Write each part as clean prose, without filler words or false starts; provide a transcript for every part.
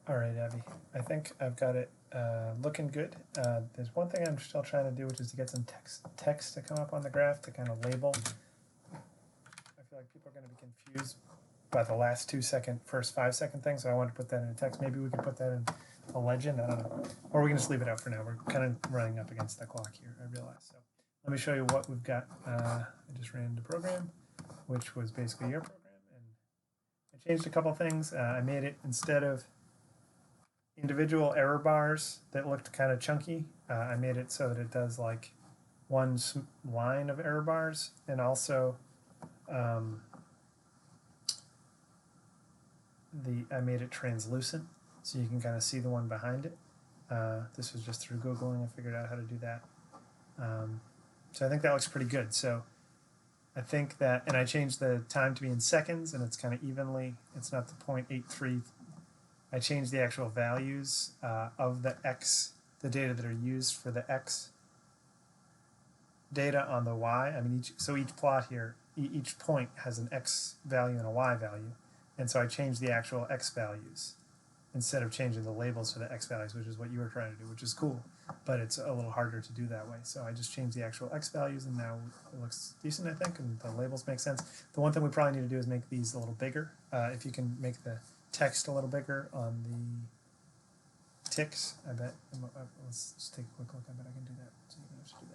All right, Abby. I think I've got it looking good. There's one thing I'm still trying to do, which is to get some text to come up on the graph to kind of label. I feel like people are going to be confused by the last first 5 second thing, so I want to put that in a text. Maybe we can put that in a legend. I don't know. Or we can just leave it out for now. We're kind of running up against the clock here, I realize. So let me show you what we've got. I just ran the program, which was basically your program, and I changed a couple things. I made it, instead of individual error bars that looked kind of chunky, I made it so that it does like one line of error bars, and also I made it translucent so you can kind of see the one behind it. This was just through Googling. I figured out how to do that. So I think that looks pretty good. So I think that, and I changed the time to be in seconds, and it's kind of evenly. It's not the 0.83. I changed the actual values of the X, the data that are used for the X data on the Y. I mean, each plot here, each point has an X value and a Y value. And so I changed the actual X values instead of changing the labels for the X values, which is what you were trying to do, which is cool, but it's a little harder to do that way. So I just changed the actual X values, and now it looks decent, I think, and the labels make sense. The one thing we probably need to do is make these a little bigger. If you can make the text a little bigger on the ticks, I bet. Let's just take a quick look. I bet I can do that. So you're going to have to do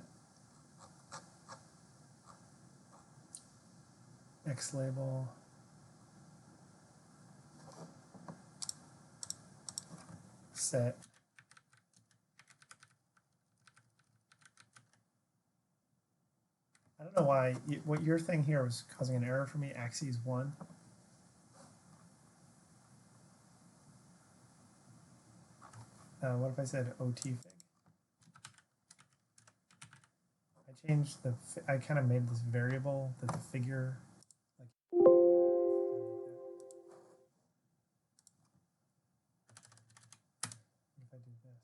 that. X label. Set. I don't know why. What your thing here was causing an error for me. Axes 1. What if I said OT fig? I changed I kind of made this variable that the figure, like, if I do this.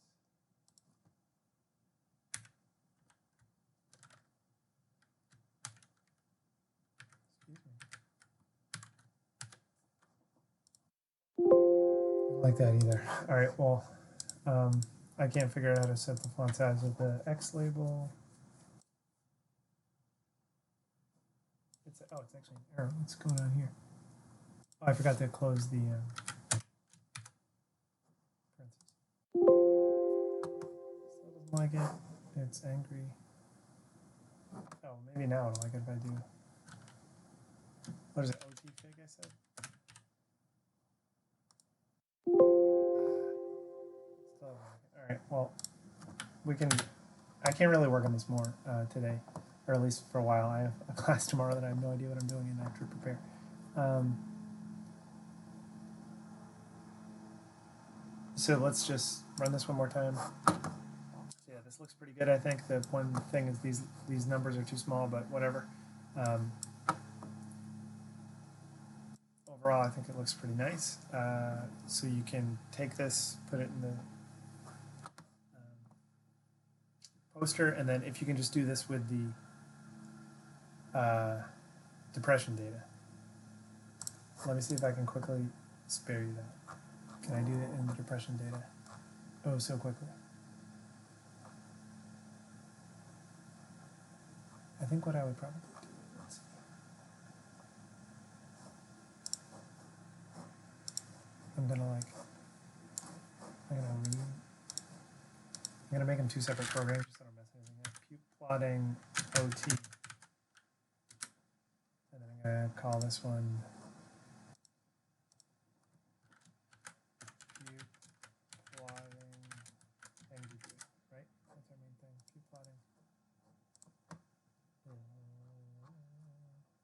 Excuse me. I don't like that either. All right, well, I can't figure out how to set the font size of the X label. It's actually an error. What's going on here? Oh, I forgot to close the parentheses. Still doesn't like it. It's angry. Oh, maybe now it'll like it if I do. What is it? OT fig, I said? Still doesn't like it. All right, well, I can't really work on this more today, or at least for a while. I have a class tomorrow that I have no idea what I'm doing, and I have to prepare. So let's just run this one more time. So yeah, this looks pretty good, I think. The one thing is these numbers are too small, but whatever. Overall, I think it looks pretty nice. So you can take this, put it in the poster, and then if you can just do this with the depression data. Let me see if I can quickly spare you that. Can I do it in the depression data? Oh, so quickly. I think what I would probably do, let's see. I'm gonna make them two separate programs just so I don't mess anything up. Pupe plotting OT. And then I'm gonna call this one pupe plotting NDP, right? That's our main thing. Pupe plotting.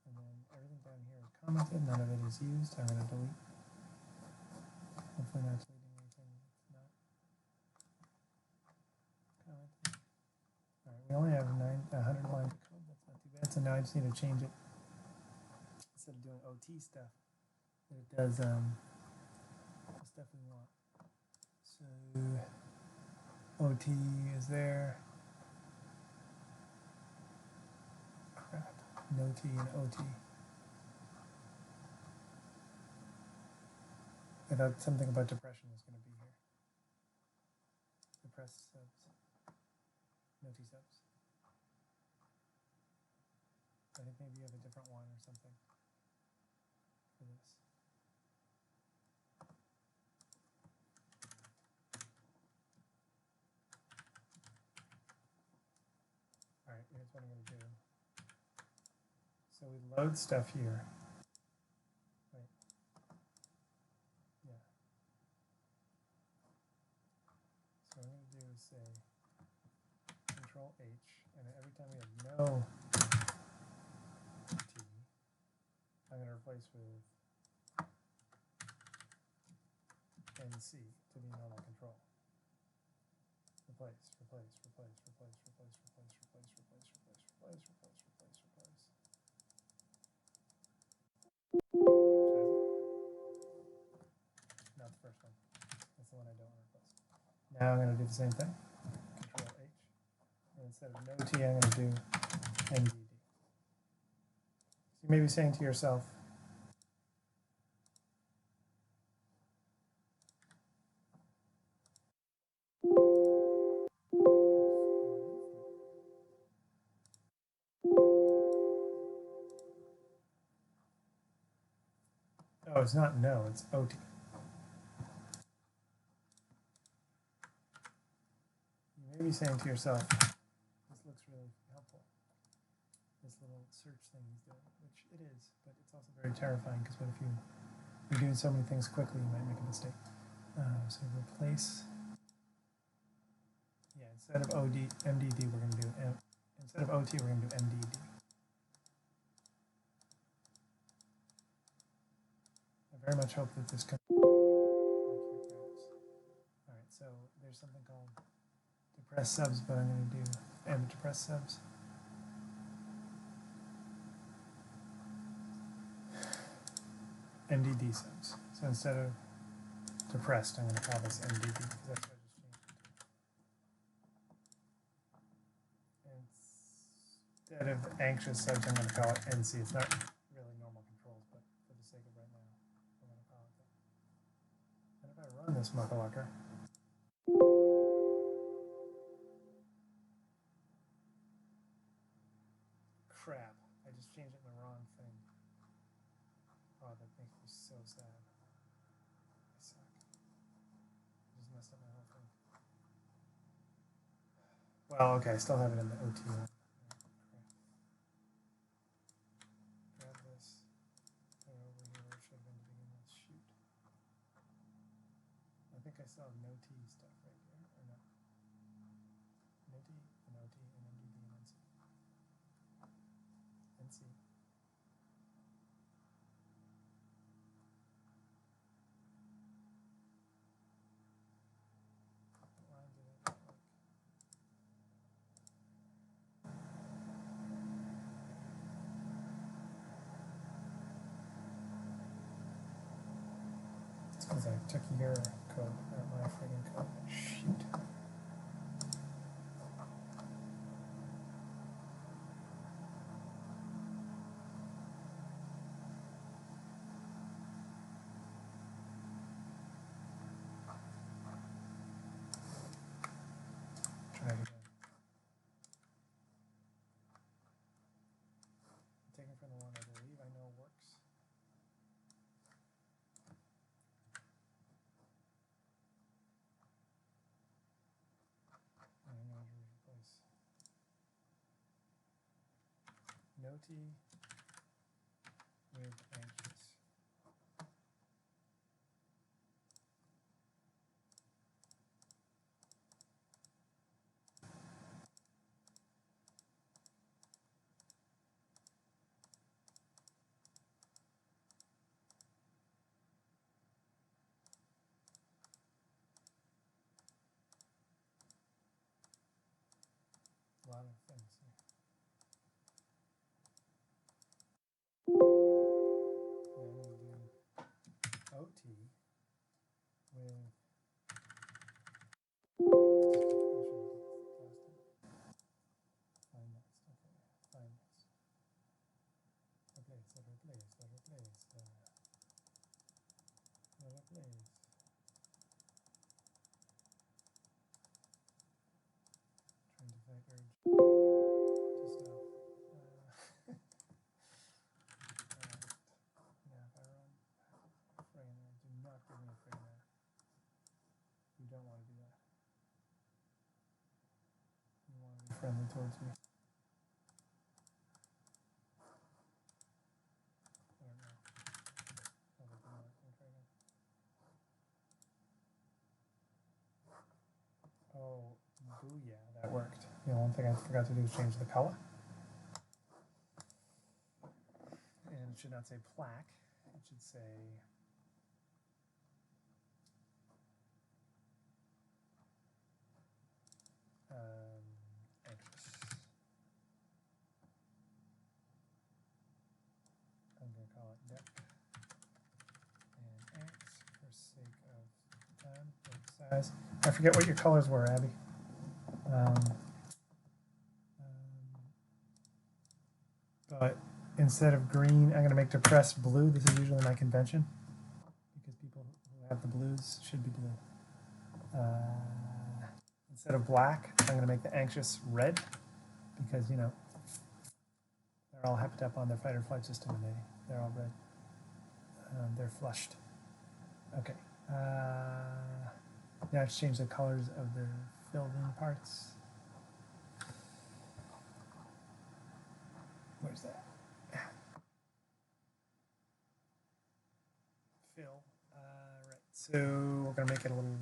And then everything down here is commented, none of it is used. I'm gonna delete. Hopefully not deleting anything that's not commented. All right, we only have 100 lines of code. That's not too bad. So now I just need to change it. Instead of doing OT stuff, it does the stuff we want. So OT is there. Crap. No T and OT. I thought something about depression was going to be here. depressed subs, no T subs. I think maybe you have a different one or something for this. All right, here's what I'm going to do. So we load stuff here. Right. Yeah. So what I'm going to do is say Control H, and every time we have no T, I'm going to replace with NC to be normal control. Replace, replace, replace, replace, replace, replace, replace, replace, replace, replace, replace, replace, replace. Not the first one. That's the one I don't want to replace. Now I'm going to do the same thing. Control H. And instead of no T, I'm going to do NDD. So you may be saying to yourself, oh, it's not no, it's OT. You may be saying to yourself, this looks really helpful. This little search thing he's doing, which it is, but it's also very terrifying because what if you're doing so many things quickly, you might make a mistake. So replace, yeah, instead of MDD, we're going to do, instead of OT, we're going to do MDD. I very much hope that this comes. All right, so there's something called depress subs, but I'm going to do depress subs. MDD subs. So instead of depressed, I'm going to call this MDD because that's what I just changed it to. Instead of anxious subs, I'm going to call it NC. It's not really normal controls, but for the sake of right now, I'm going to call it that. And if I run this muckalucker, crap, I just changed it in the wrong thing. Oh, that makes me so sad. I suck. I just messed up my whole thing. Well, okay, I still have it in the OT one. Grab this, put it over here where it should have been to begin with. Shoot. I think I still have no T stuff right here, or no? No T, and OT, and MDD, and NC. NC. What line did I like? It's because I took your code, not my friggin' code. Shoot. Try it again. I'm taking from the one I believe I know works. And I'm going to replace no T with anxious. A lot of things here. Now I'm going to do OT with. Find next. Okay. Find next. Replace. Replace. Replace. Replace. don't want to do that. You want to be friendly towards me. I don't know. Oh, that didn't work. Let me try again. Oh, booyah, that worked. One thing I forgot to do was change the color. And it should not say plaque. It should say anxious. I'm going to call it depth and X for sake of time, size. I forget what your colors were, Abby. But instead of green, I'm going to make depressed blue. This is usually my convention because people who have the blues should be blue. Instead of black, I'm going to make the anxious red because, they're all hepped up on their fight or flight system and they're all red. They're flushed. Okay. Now let's change the colors of the filled in parts. Where's that? Fill. Right. So we're going to make it a little,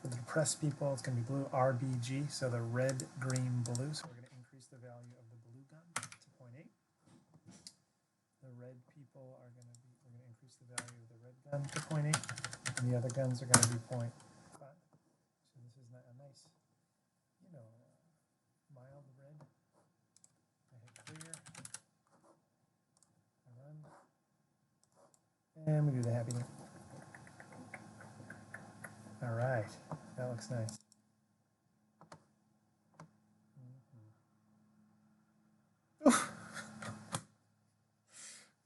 for the depressed people, it's going to be blue RBG, so the red, green, blue. So we're going to increase the value of the blue gun to 0.8. The red people are going to be, we're going to increase the value of the red gun to 0.8. And the other guns are going to be 0.5. So this is a nice, mild red. I hit clear. I run. And we do the happy new. All right, that looks nice. That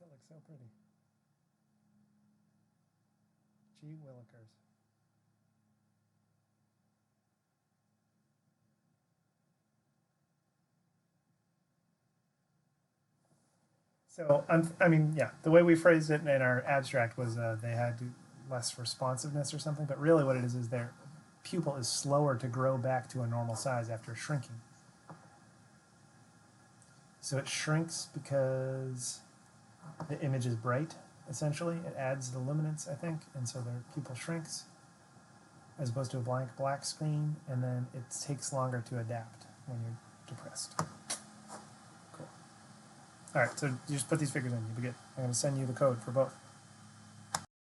looks so pretty. Gee willikers. So, the way we phrased it in our abstract was they had less responsiveness or something, but really what it is their pupil is slower to grow back to a normal size after shrinking. So it shrinks because the image is bright, essentially. It adds the luminance, I think, and so their pupil shrinks as opposed to a blank black screen, and then it takes longer to adapt when you're depressed. Cool. All right, so you just put these figures in, you'll be good. I'm going to send you the code for both.